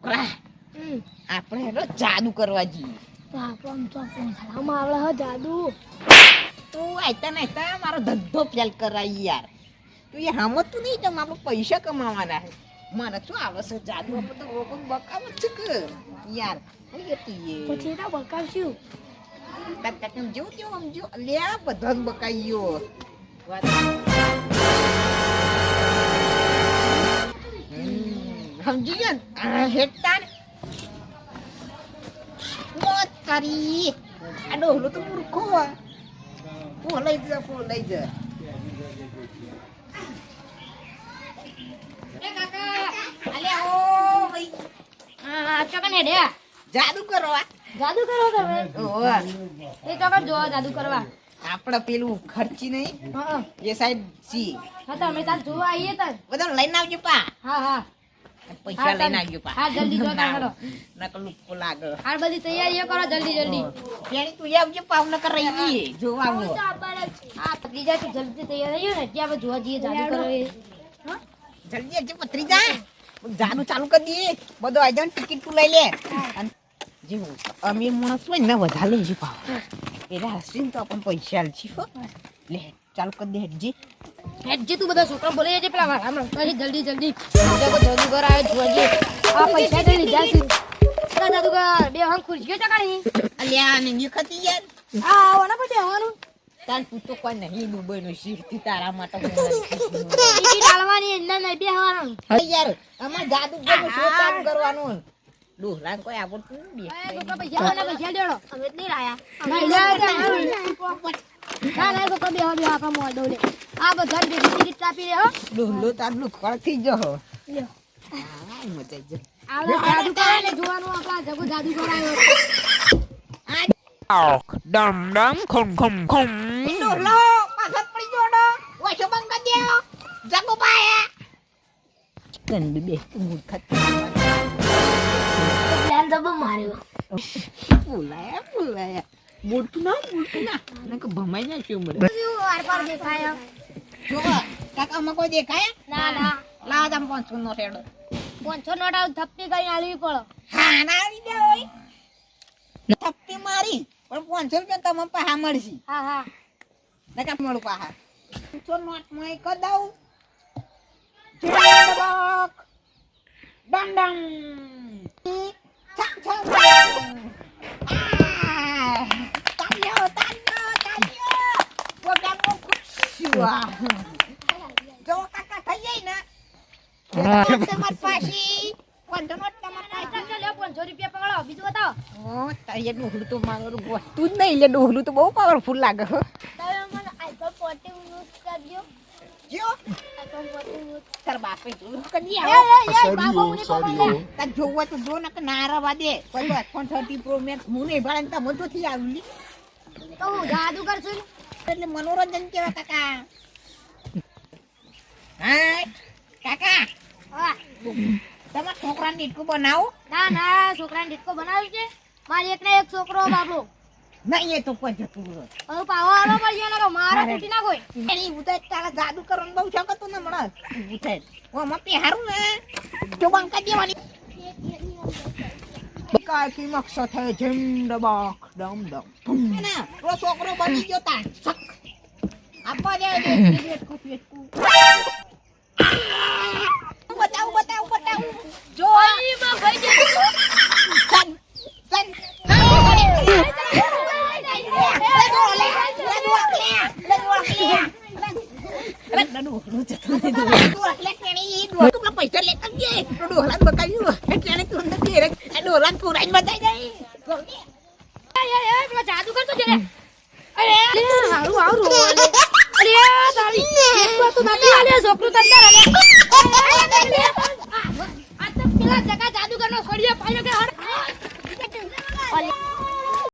છોકરા આપણે હેડો જાદુ કરવા જઈએ. તો આપણને તો પોંખડામાં આવડે હે જાદુ. તું આયતા ને આયતા મારો ધંધો ફેલ કરાઈ યાર. તું એ સમજતું નહીં કે આપણે પૈસા કમાવાના છે. મને શું આવે છે જાદુ આપણે તો લોકો બકાવું છે કે યાર પછી તો બકાવશું. જો સમજો લે બધા બકાઈયો સમજી ગયા હેઠતા મોત કરી આ ડોહલો તો મૂર્ખો ફોન લઈ જા એ કાકા અલે ઓ ભાઈ આ ચોકન હેડે જાદુ કરવા જાદુ કરો તમે. ઓવા એ ચોકન જો જાદુ કરવા. આપણે પેલું ખર્ચી નહીં હા એ સાઈડ સી હા તો અમે તાર જોવા આવીએ તાર. બધા લઈને આવજો પા હા હા પૈસા લઈને આવજો પા હા જલ્દી જો તાર કરો. નકલ લુકો લાગે આ બધી તૈયારીઓ કરો જલ્દી. પેલી તું આવજો પાવ નકર રહી જોવા આવો હા ત્રીજા તું જલ્દી તૈયાર થઈ ગયો ને ત્યાં આપણે જોવા જઈએ જાદુ કરો એ. હા જલ્દી આવજો પત્રી જા જાદુ ચાલુ કરી દઈએ બધો આવી જાય ટિકિટ તું લઈ લે અને જેવું અમીર માણસ હોય ને વધારે લેજો પાવ એટલે હસીને તો આપણને પૈસા આલશી હો લે ચાલુ કરી દે હેડજી હેડજે તું બધા છોકરા બોલે છે પેલા વાળા જલ્દી જગો જાદુગર આવે જોવા જઈએ. આ પૈસા તો લીધા છે જાદુગર બે હમ ખુરશીઓ ચકાણી અલ્યા ને ખતી યાર હા આવાના પછી આવવાનું તાન તું તો કોઈ નહીં દુબઈનો શીખતી તારા માટે ટિકિટ આલવાની એના નહીં બેહવાનું. યાર અમાર જાદુગરનો શો ચાલુ કરવાનું ડોહલા કોઈ આવડતું નહીં એ છોકરા પૈસા આવાના પૈસા દેડો અમે નહીં લાયા ના છોકરા બેહો આપા મોડો લે આ બધા ભેગી ટિકિટ કાપી લે હો ડોહલો તારનું ખળ થઈ જહો લ્યો હા મજા જ આ જાદુ કરે ને જોવાનું આપા જગો જાદુ કરાયો Dum dum khum khum khum. ડોહલો પાછળ પડી જોડો ઓછો બંધ કરી દેવો જગો પાયા કંદ બે મૂર્ખત પ્લાન તો માર્યો ફૂલાયા બોલતું ના નકર ભમાઈ જાય શું મને વાર પર દેખાય જો કાકા માં કોઈ દેખાય ના લાવ તમ 500 નો રેડો 500 નોટ આવ થપ્પી કરીને આલવી પડો હા ના આવી દે ઓય થપ્પી મારી પણ 500 રૂપિયા તમને પાહા મળશે હા નકા મળું પાહા 500 નોટ માં એક દઉં જડબક ડંડમ છક તાલ્યો પ્રોગ્રામ ખુશીવા જો કાકા થઈ જાય ને તમાર પાછી 500 નોટ તમાર પાસે લે 500 રૂપિયા પકડો બીજું બતાવો ઓ તારે ડોહલું તો મારું વસ્તુ જ નહીં લે ડોહલું તો બહુ પાવરફુલ લાગે હો તમે મને આઈફોન 14 યુઝ કરજો જો આઈફોન 14 યુઝ તાર બાપે જોયું કરી આવો બાબો મને પકડ તાર જોવો તો જો નક ના રવા દે કોઈ iPhone 30 Pro Max હું નહીં ભાડે તો મન તો થી આવલી તો હું જાદુ કરશું એટલે મનોરંજન કેવા કાકા હા કાકા હા તમારા છોકરાને ડીટકું બનાવો ના છોકરાને ડીટકો બનાવ્યું છે મારી એકને એક છોકરો બાબલો નહીં એ તો કોઈ જતું રહે હવે પાવો આલો પડ્યો ને મારો તૂટી ના કોઈ એની ઉદય તારા જાદુ કરવાનું બહુ શોખ હતો ને મળે ઉઠે ઓ મપી હારું ને જો બંકા દેવાની કાકી મકસદ હે ઝંડબાક ડમ ડમ ને રો છોકરો બની ગયો તા છક આપવા દે બેટકુ બતાવ જો માં ભાઈ જે સન જાદુ કરતો છે અરે હારું તારી એક તો નાખી આલે છોકરું તંદર